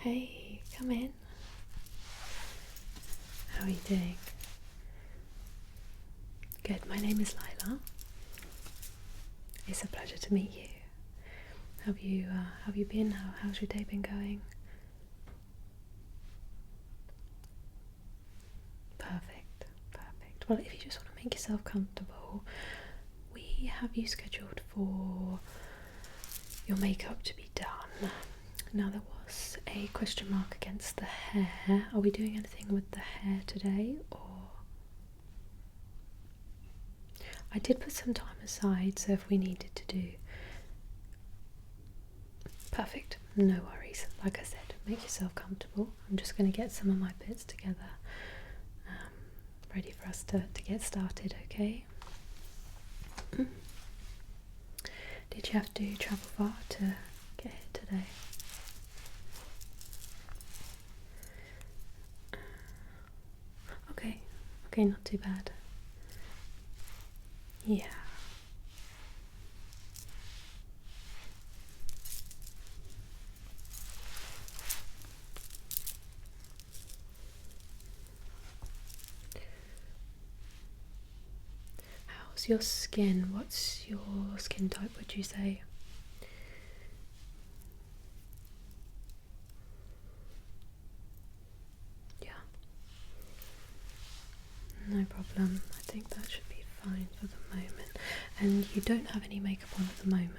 Hey, come in. How are you doing? Good, my name is Lila. It's a pleasure to meet you. Have you been? How's your day been going? Perfect, perfect. Well, if you just want to make yourself comfortable, we have you scheduled for your makeup to be done. Now, there was a question mark against the hair. Are we doing anything with the hair today, or? I did put some time aside, so if we needed to do. Perfect, no worries. Like I said, make yourself comfortable. I'm just going to get some of my bits together, ready for us to get started, okay? Did you have to travel far to get here today? Okay, not too bad. Yeah. How's your skin? What's your skin type, would you say? Yeah. No problem. I think that should be fine for the moment. And you don't have any makeup on at the moment?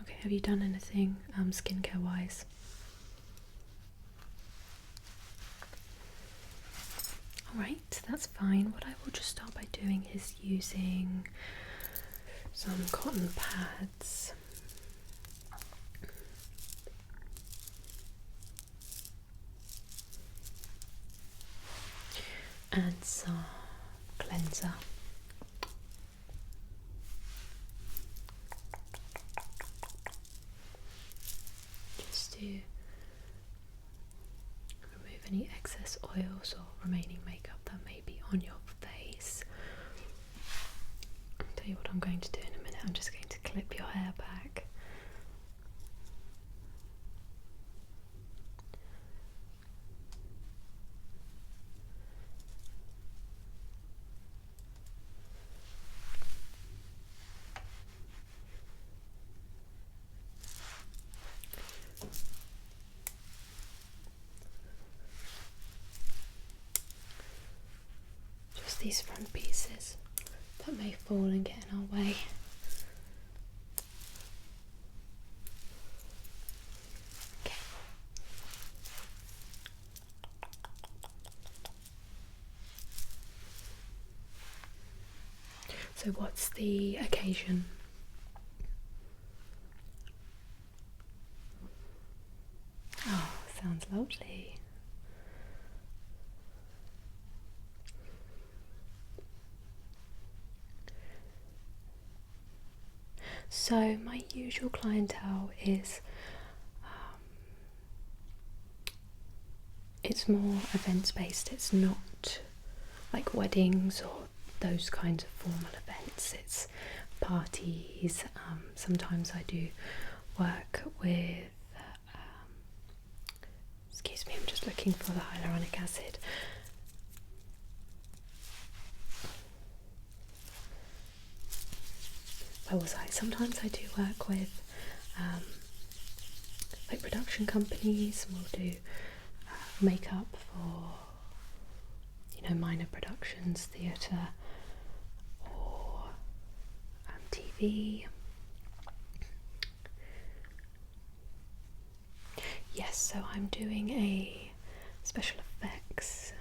Okay, have you done anything skincare wise? Alright, that's fine. What I will just start by doing is using some cotton pads. And some cleanser. Just to remove any excess oils or remaining makeup that may be on your face. I'll tell you what I'm going to do in a minute. I'm just going to clip your hair back. Just these front pieces that may fall and get in our way. Okay. So what's the occasion? Oh, sounds lovely. So my usual clientele is it's more events based. It's not like weddings or those kinds of formal events. It's parties. Sometimes I do work with excuse me, I'm just looking for the hyaluronic acid. Where was I? Sometimes I do work with like production companies, and we'll do makeup for, you know, minor productions, theatre or TV. Yes, so I'm doing a special effects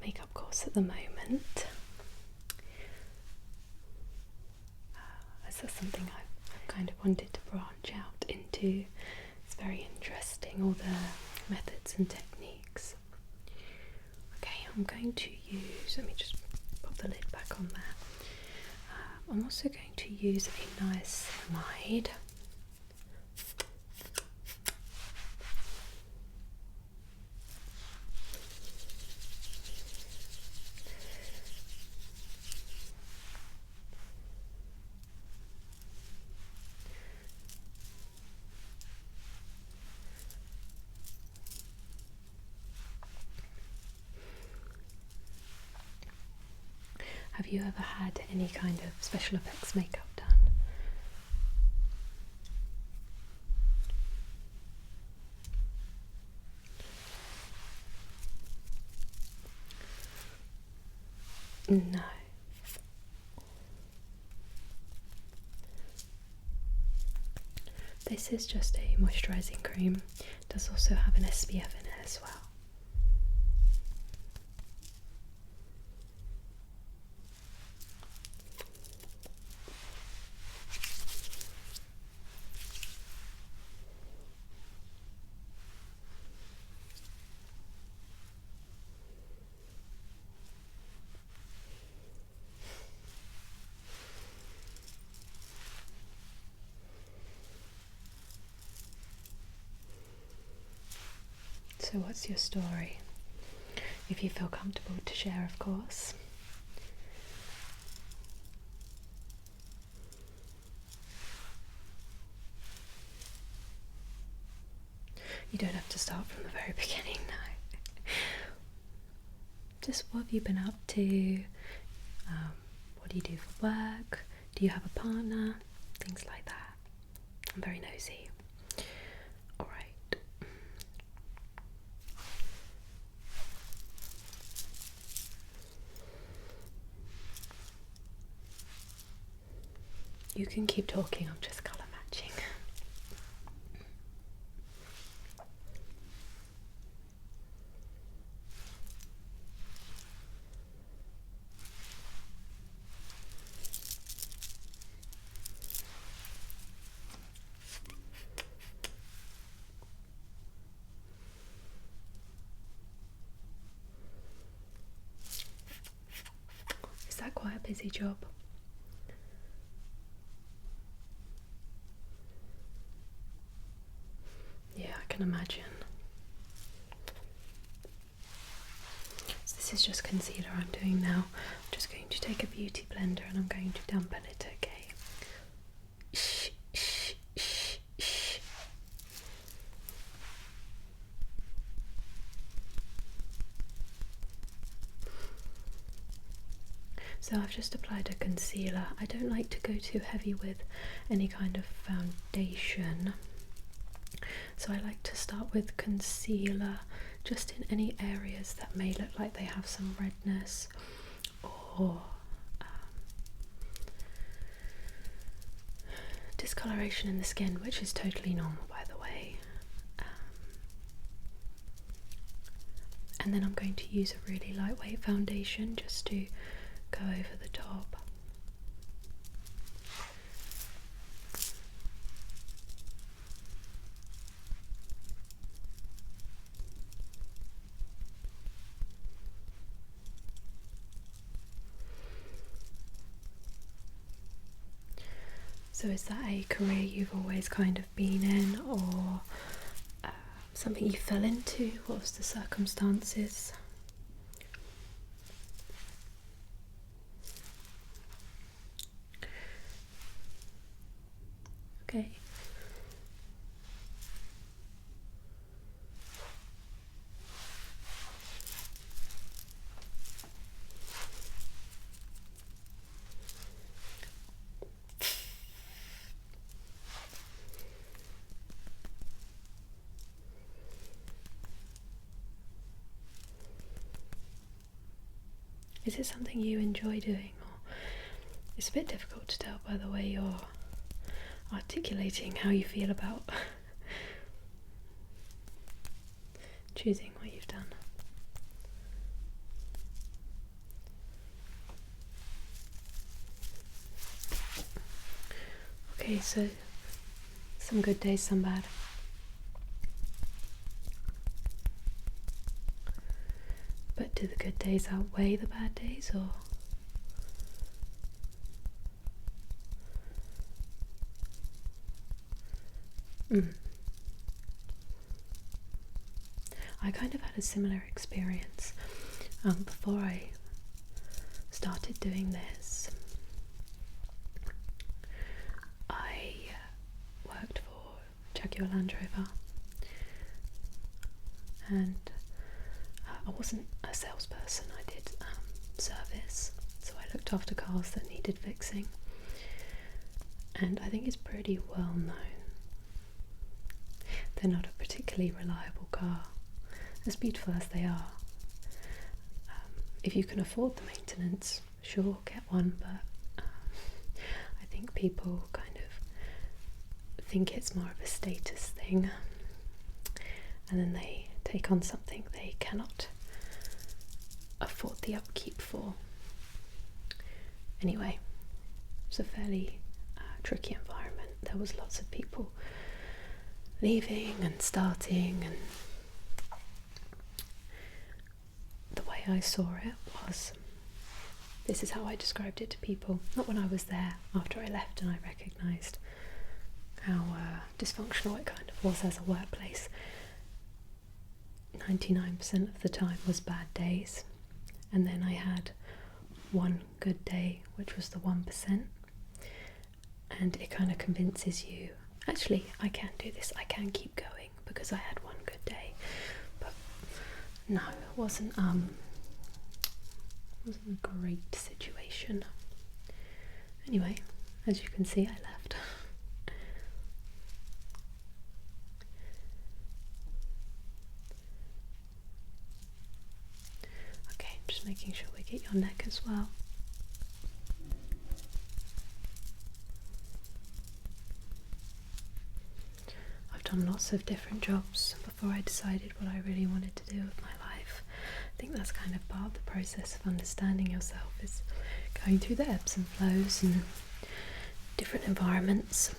makeup course at the moment. That's something I've kind of wanted to branch out into. It's very interesting, all the methods and techniques. Okay, I'm going to use, let me just pop the lid back on there. I'm also going to use a niacinamide. Have you ever had any kind of special effects makeup done? No. This is just a moisturising cream. It does also have an SPF in it as well. So what's your story? If you feel comfortable to share, of course. You don't have to start from the very beginning, no. Just what have you been up to? What do you do for work? Do you have a partner? Things like that. I'm very nosy. Alright. You can keep talking, I'm just colour matching. Is that quite a busy job? Yeah, I can imagine. So this is just concealer I'm doing now. I'm just going to take a beauty blender and I'm going to dampen it, okay? Shh, shh, shh, shh. So I've just applied a concealer. I don't like to go too heavy with any kind of foundation. So I like to start with concealer just in any areas that may look like they have some redness or discoloration in the skin, which is totally normal, by the way. And then I'm going to use a really lightweight foundation just to go over the top. So is that a career you've always kind of been in, or something you fell into? What was the circumstances? Okay. Is it something you enjoy doing, or it's a bit difficult to tell by the way you're articulating how you feel about choosing what you've done? Okay, so some good days, some bad. But do the good days outweigh the bad days, or? I kind of had a similar experience before I started doing this. I worked for Jaguar Land Rover, and I wasn't a salesperson. I did service, so I looked looked after cars that needed fixing, and I think it's pretty well known. They're not a particularly reliable car, as beautiful as they are. If you can afford the maintenance, sure, get one, but I think people kind of think it's more of a status thing, and then they take on something they cannot afford the upkeep for. Anyway, it's a fairly tricky environment. There was lots of people leaving and starting, and the way I saw it was, this is how I described it to people, not when I was there, after I left and I recognised how dysfunctional it kind of was as a workplace. 99% of the time was bad days, and then I had one good day, which was the 1%, and it kind of convinces you, actually, I can do this, I can keep going because I had one good day. But no, it wasn't a great situation. Anyway, as you can see, I left. Okay, just making sure we get your neck as well. I've done lots of different jobs before I decided what I really wanted to do with my life. I think that's kind of part of the process of understanding yourself, is going through the ebbs and flows and different environments.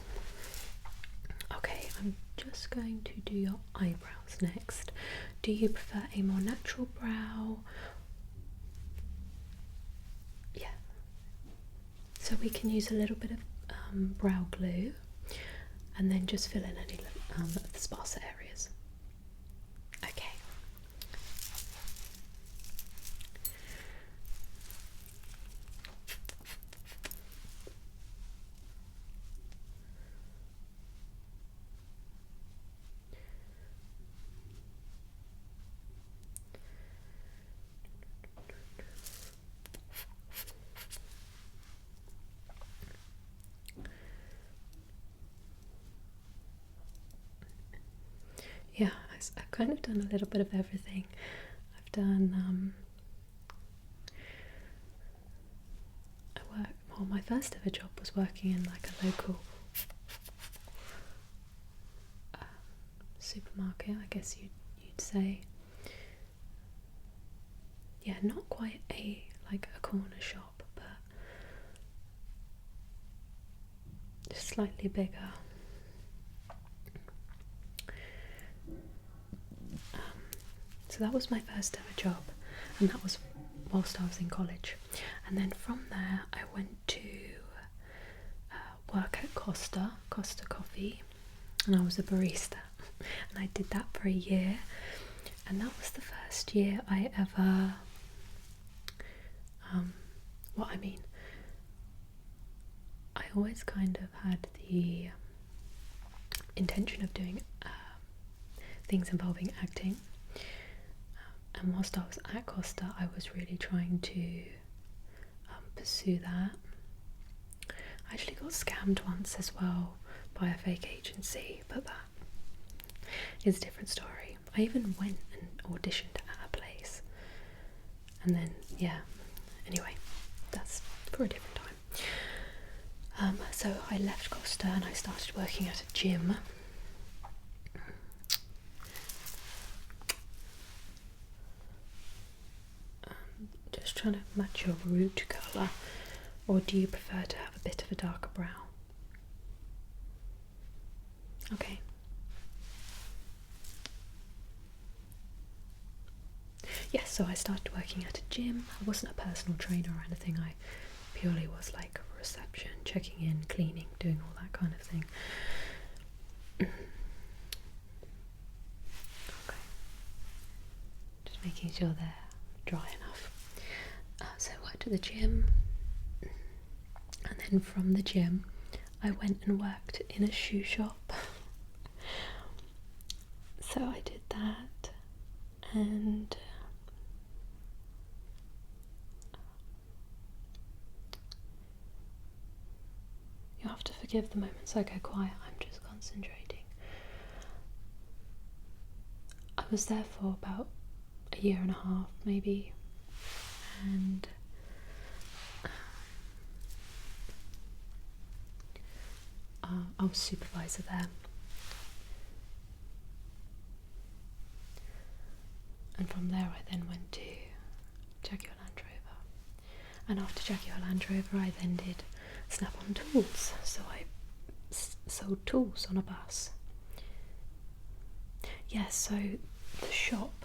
Okay, I'm just going to do your eyebrows next. Do you prefer a more natural brow? Yeah. So we can use a little bit of brow glue and then just fill in any of the sparser areas. Okay. Yeah, I've kind of done a little bit of everything. I've done, my first ever job was working in like a local supermarket, I guess you'd say. Yeah, not quite a corner shop, but just slightly bigger. So that was my first ever job, and that was whilst I was in college. And then from there I went to work at Costa Coffee, and I was a barista, and I did that for a year, and that was the first year I ever I always kind of had the intention of doing things involving acting. And whilst I was at Costa, I was really trying to pursue that. I actually got scammed once as well by a fake agency, but that is a different story. I even went and auditioned at a place, and then, yeah, anyway, that's for a different time. So I left Costa and I started working at a gym. Just trying to match your root colour, or do you prefer to have a bit of a darker brow? Okay. Yes, so I started working at a gym. I wasn't a personal trainer or anything, I purely was like reception, checking in, cleaning, doing all that kind of thing. Okay. Just making sure they're dry enough. So I worked at the gym, and then from the gym I went and worked in a shoe shop. So I did that, and to forgive the moments I go quiet. I'm just concentrating. I was there for about a year and a half, maybe, and I was supervisor there. And from there I then went to Jaguar Land Rover. And after Jaguar Land Rover I then did Snap-on Tools. So I sold tools on a bus. Yes, so the shop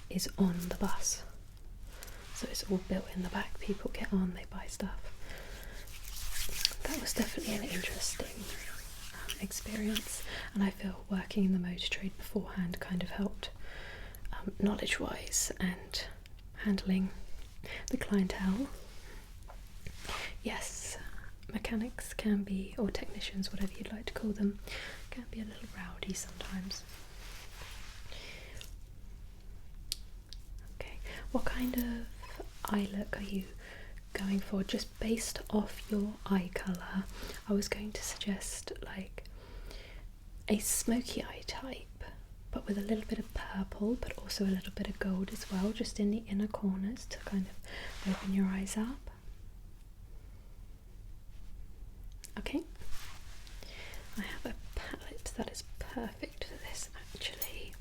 is on the bus. So it's all built in the back. People get on, they buy stuff. That was definitely an interesting experience. And I feel working in the motor trade beforehand kind of helped knowledge-wise and handling the clientele. Yes, mechanics can be, or technicians, whatever you'd like to call them, can be a little rowdy sometimes. Okay, what kind of eye look are you going for? Just based off your eye colour, I was going to suggest like a smoky eye type, but with a little bit of purple, but also a little bit of gold as well, just in the inner corners to kind of open your eyes up. Okay, I have a palette that is perfect for this actually.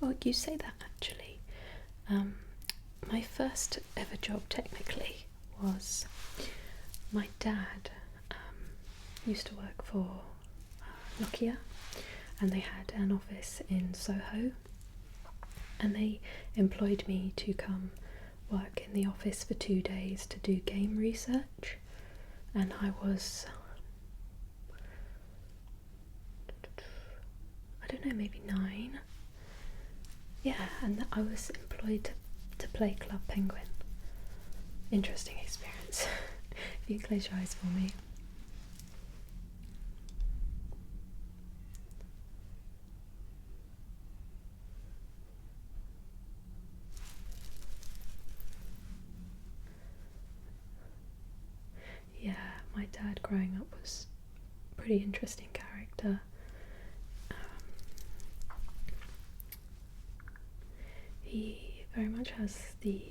Well, you say that actually. My first ever job technically was my dad used to work for Nokia, and they had an office in Soho, and they employed me to come work in the office for 2 days to do game research. And I was, I don't know, maybe 9. Yeah, and I was employed to play Club Penguin. Interesting experience. If you close your eyes for me. Yeah, my dad growing up was a pretty interesting character. He very much has the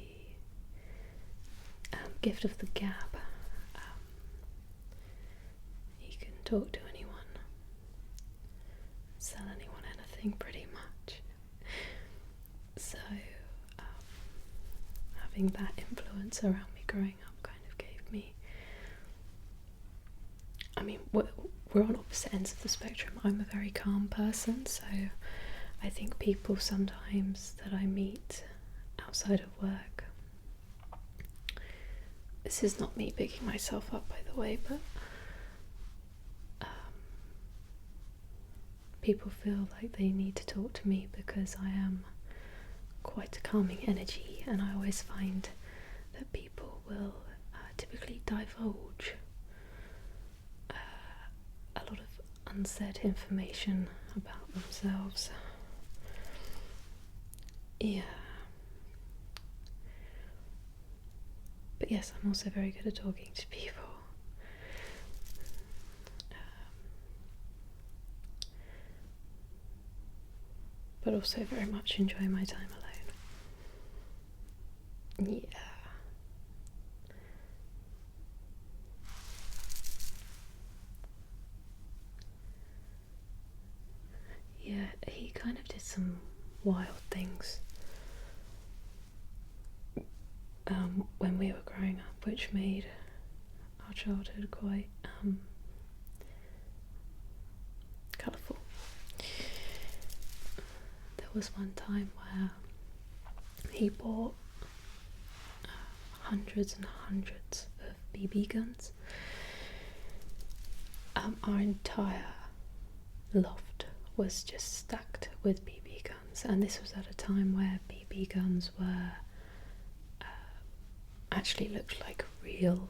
gift of the gab. He can talk to anyone, sell anyone anything pretty much. So having that influence around me growing up kind of gave me, I mean, we're on opposite ends of the spectrum. I'm a very calm person, so I think people sometimes that I meet outside of work, this is not me bigging myself up by the way, but people feel like they need to talk to me because I am quite a calming energy, and I always find that people will typically divulge a lot of unsaid information about themselves. Yeah. But yes, I'm also very good at talking to people. But also very much enjoy my time alone. Yeah. Yeah, he kind of did some wild things when we were growing up, which made our childhood quite colourful. There was one time where he bought hundreds and hundreds of BB guns. Our entire loft was just stacked with BB guns, and this was at a time where BB guns were actually looked like real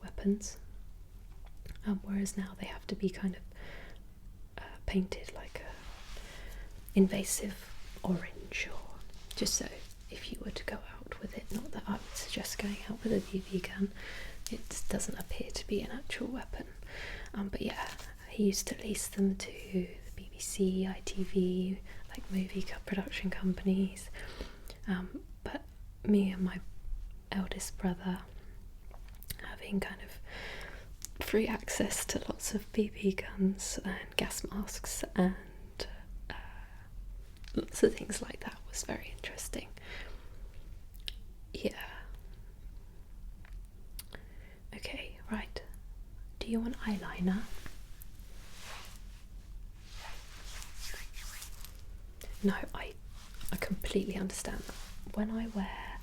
weapons, whereas now they have to be kind of painted like a invasive orange, or just so if you were to go out with it, not that I would suggest going out with a BB gun. It doesn't appear to be an actual weapon. But yeah, he used to lease them to the BBC, ITV, like movie production companies. But me and my eldest brother, having kind of free access to lots of BB guns and gas masks and lots of things like that, was very interesting. Yeah. Okay, right. Do you want eyeliner? No, I completely understand that. When I wear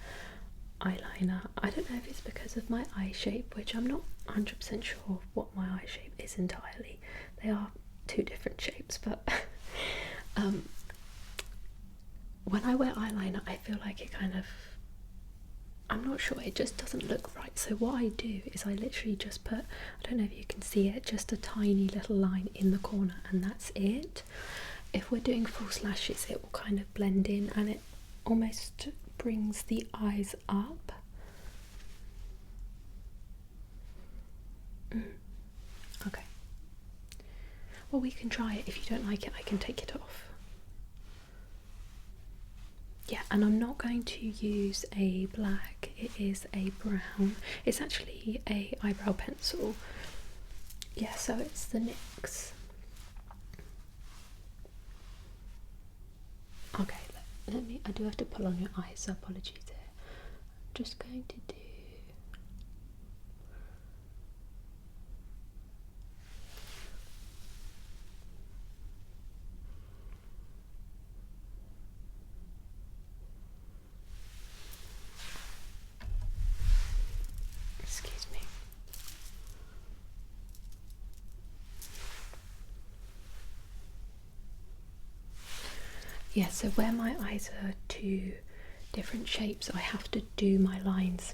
eyeliner, I don't know if it's because of my eye shape, which I'm not 100% sure what my eye shape is entirely. They are two different shapes, but when I wear eyeliner, I feel like it kind of, I'm not sure, it just doesn't look right. So what I do is I literally just put, I don't know if you can see it, just a tiny little line in the corner, and that's it. If we're doing false lashes, it will kind of blend in and it almost brings the eyes up. Okay. Well, we can try it. If you don't like it, I can take it off. Yeah, and I'm not going to use a black, it is a brown. It's actually a eyebrow pencil. Yeah, so it's the NYX. Okay, let me, I do have to pull on your eyes, so apologies here. I'm just going to do, excuse me. Yeah, so where my eyes are two different shapes, I have to do my lines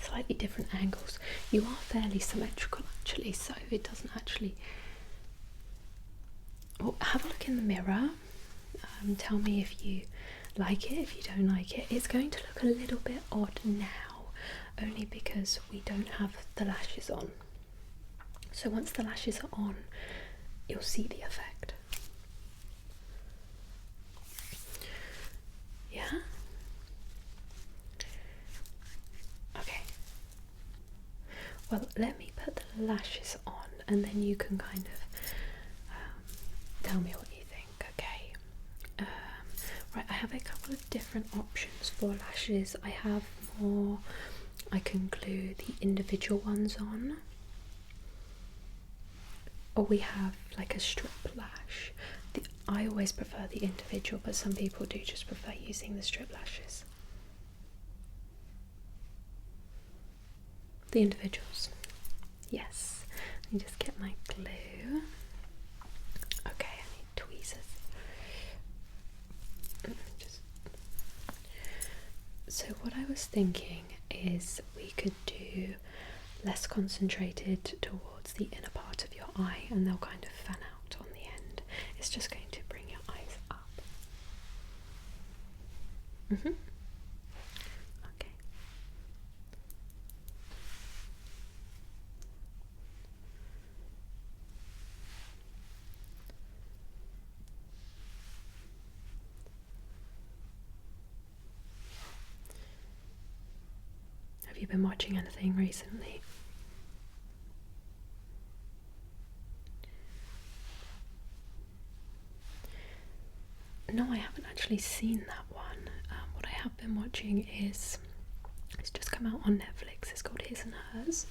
slightly different angles. You are fairly symmetrical actually, so it doesn't actually. Well, have a look in the mirror. Tell me if you like it, if you don't like it. It's going to look a little bit odd now, only because we don't have the lashes on. So once the lashes are on, you'll see the effect. Yeah? Okay. Well, let me put the lashes on and then you can kind of tell me what you think, okay? Right, I have a couple of different options for lashes. I have more, I can glue the individual ones on. Or we have like a strip lash. I always prefer the individual, but some people do just prefer using the strip lashes. The individuals. Yes. Let me just get my glue. Okay, I need tweezers. So what I was thinking is we could do less concentrated towards the inner part of your eye, and they'll kind of fan out on the end. It's just going to bring your eyes up. Okay. Have you been watching anything recently? No, I haven't actually seen that one. What I have been watching is, it's just come out on Netflix. It's called His and Hers.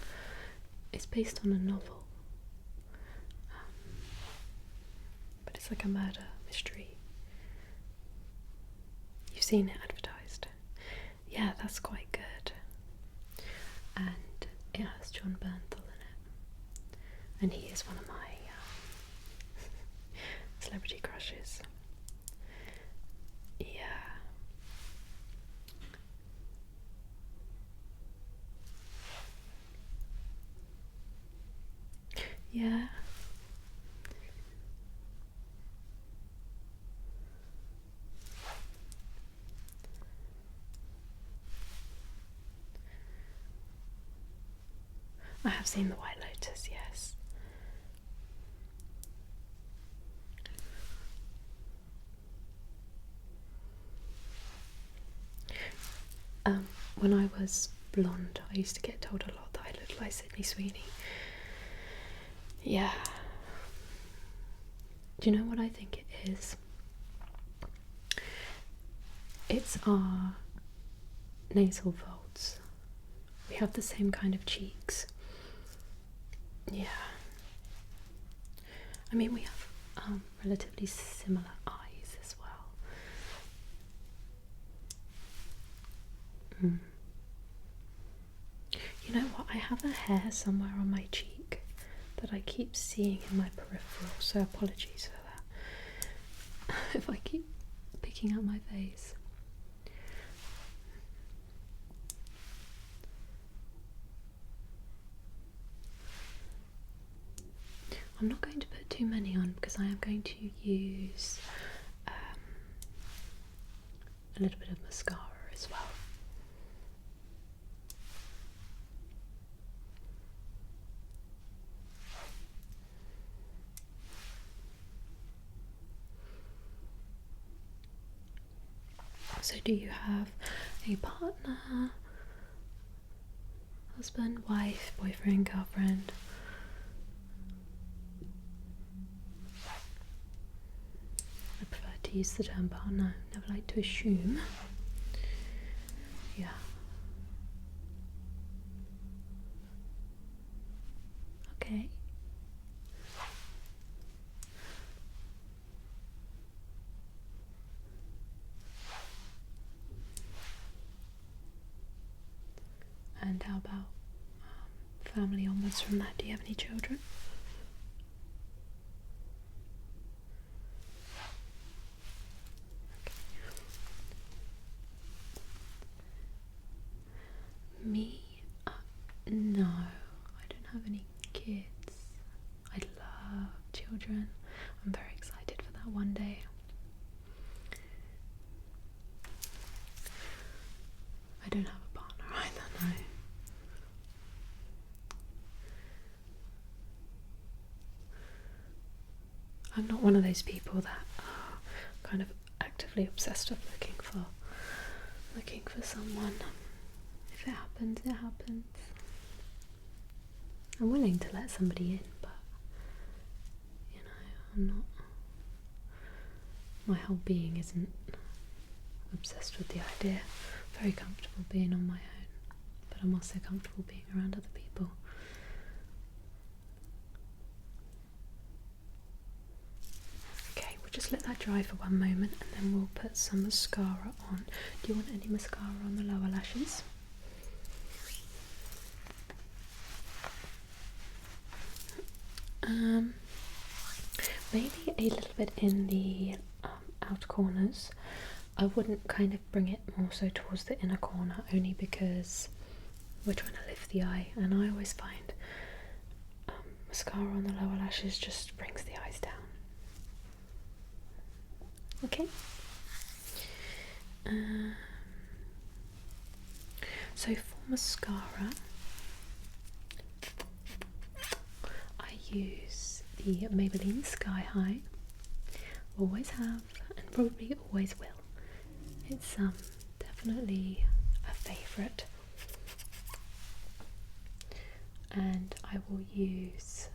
It's based on a novel, but it's like a murder mystery. You've seen it advertised? Yeah, that's quite good. And it has John Bernthal in it, and he is one of my celebrity crushes. Yeah. Yeah. I have seen the White Lotus, yes. When I was blonde, I used to get told a lot that I looked like Sydney Sweeney. Yeah. Do you know what I think it is? It's our nasal folds. We have the same kind of cheeks. Yeah. I mean, we have relatively similar eyes as well. You know what? I have a hair somewhere on my cheek that I keep seeing in my peripheral, so apologies for that. If I keep picking up my face. I'm not going to put too many on because I am going to use a little bit of mascara as well. So do you have a partner, husband, wife, boyfriend, girlfriend? I prefer to use the term partner, never like to assume. Yeah. Okay. And how about family onwards from that? Do you have any children? Okay. Me? No, I don't have any kids. I love children. I'm very excited for that one day. I don't have a partner either, no. I'm not one of those people that are kind of actively obsessed with looking for someone. If it happens, it happens. I'm willing to let somebody in, but you know, I'm not. My whole being isn't obsessed with the idea. I'm very comfortable being on my own, but I'm also comfortable being around other people. Okay, we'll just let that dry for one moment and then we'll put some mascara on. Do you want any mascara on the lower lashes? Maybe a little bit in the outer corners. I wouldn't kind of bring it more so towards the inner corner, only because we're trying to lift the eye, and I always find mascara on the lower lashes just brings the eyes down. Okay. So for mascara, I use the Maybelline Sky High. Always have, and probably always will. It's definitely a favourite. And I will use,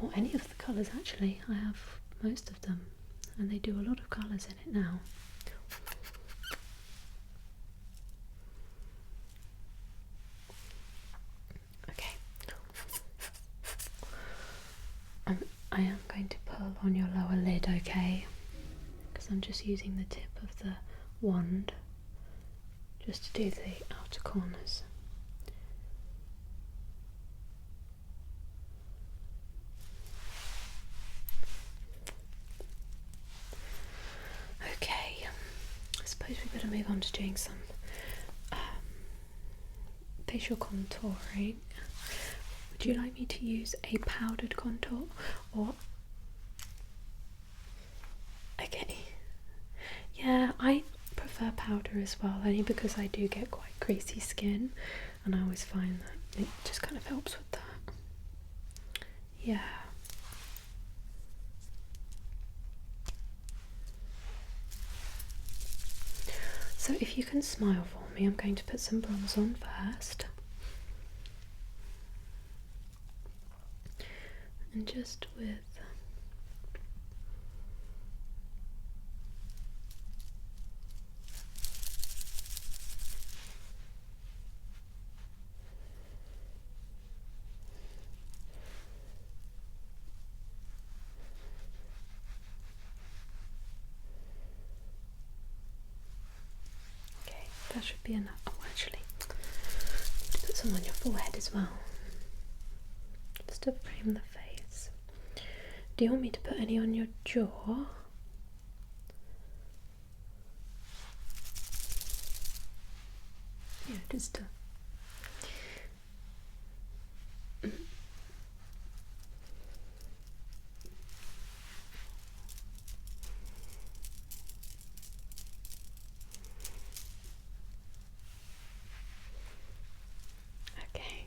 or any of the colours actually. I have most of them, and they do a lot of colours in it now. Okay. I am going to pull on your lower lid, okay? Because I'm just using the tip of the wand just to do the outer corners. Okay, I suppose we better move on to doing some facial contouring. Would you like me to use a powdered contour or? Okay. Yeah, I prefer powder as well, only because I do get quite greasy skin, and I always find that it just kind of helps with that. Yeah. So if you can smile for me, I'm going to put some bronze on first. And just with that should be enough. Oh, actually, need to put some on your forehead as well, just to frame the face. Do you want me to put any on your jaw? Yeah, just to. Okay,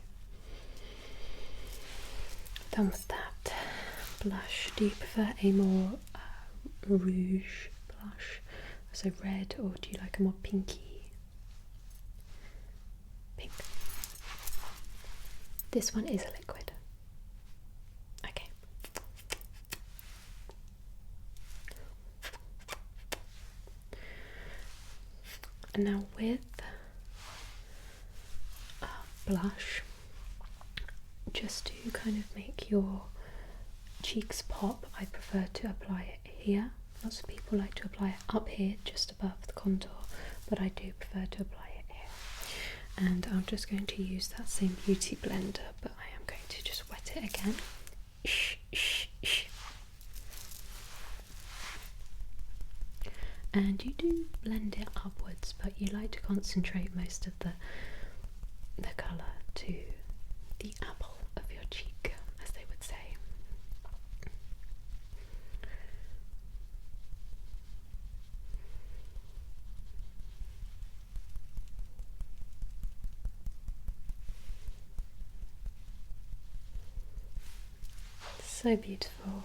done with that. Blush. Do you prefer a more rouge blush, so red, or do you like a more pinky? Pink. This one is a liquid. Okay. And now with blush, just to kind of make your cheeks pop, I prefer to apply it here. Lots of people like to apply it up here, just above the contour, but I do prefer to apply it here. And I'm just going to use that same beauty blender, but I am going to just wet it again. Shh, shh, shh. And you do blend it upwards, but you like to concentrate most of the colour to the apple of your cheek, as they would say. So beautiful.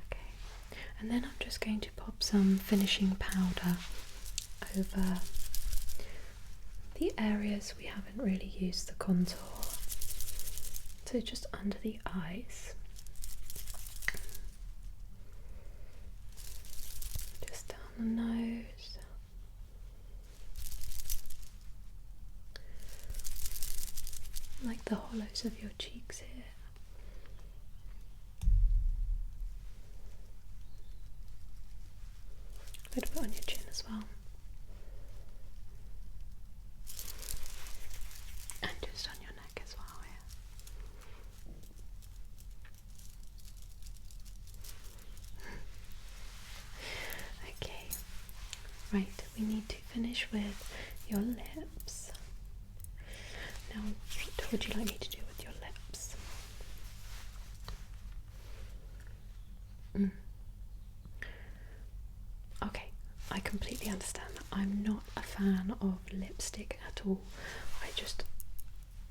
Okay, and then I'm just going to pop some finishing powder over the areas we haven't really used the contour. So just under the eyes, just down the nose, like the hollows of your cheeks here. A little bit on your chin as well. And just on your neck as well, yeah. Okay, right, we need to finish with your lips. Now, what would you like me to do with your lips? Okay, I completely understand that. I'm not a fan of lipstick at all.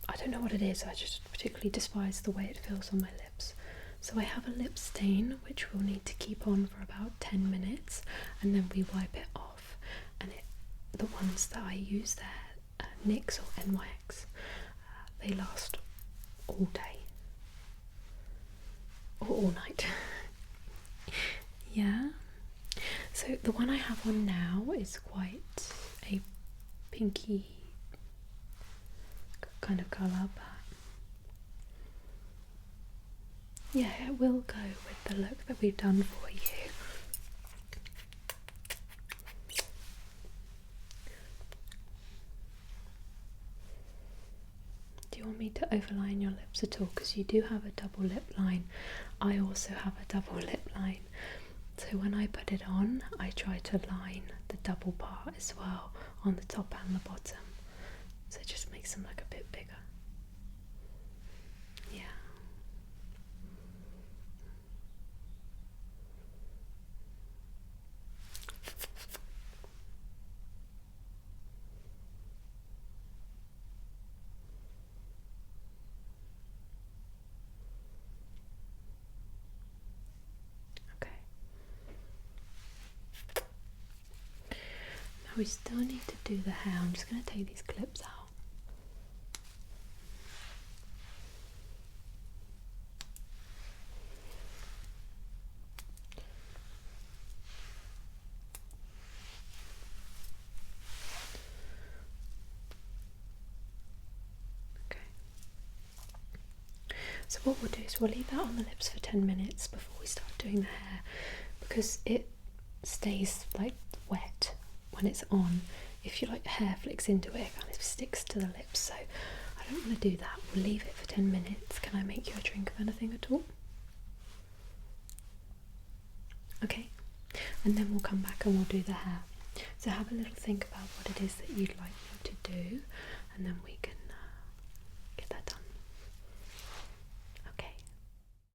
I don't know what it is, I just particularly despise the way it feels on my lips. So I have a lip stain which we'll need to keep on for about 10 minutes, and then we wipe it off. And the ones that I use there, NYX or NYX, they last all day or all night. Yeah. So the one I have on now is quite a pinky kind of colour, but yeah, it will go with the look that we've done for you. Do you want me to overline your lips at all? Because you do have a double lip line. I also have a double lip line. So when I put it on, I try to line the double part as well on the top and the bottom. So it just makes them look a bit bigger. Yeah. we still need to do the hair. I'm just going to take these clips out. So what we'll do is we'll leave that on the lips for 10 minutes before we start doing the hair, because it stays like wet when it's on. If your hair flicks into it, it kind of sticks to the lips, so I don't want to do that. We'll leave it for 10 minutes. Can I make you a drink of anything at all? Okay, and then we'll come back and we'll do the hair. So have a little think about what it is that you'd like me to do, and then we can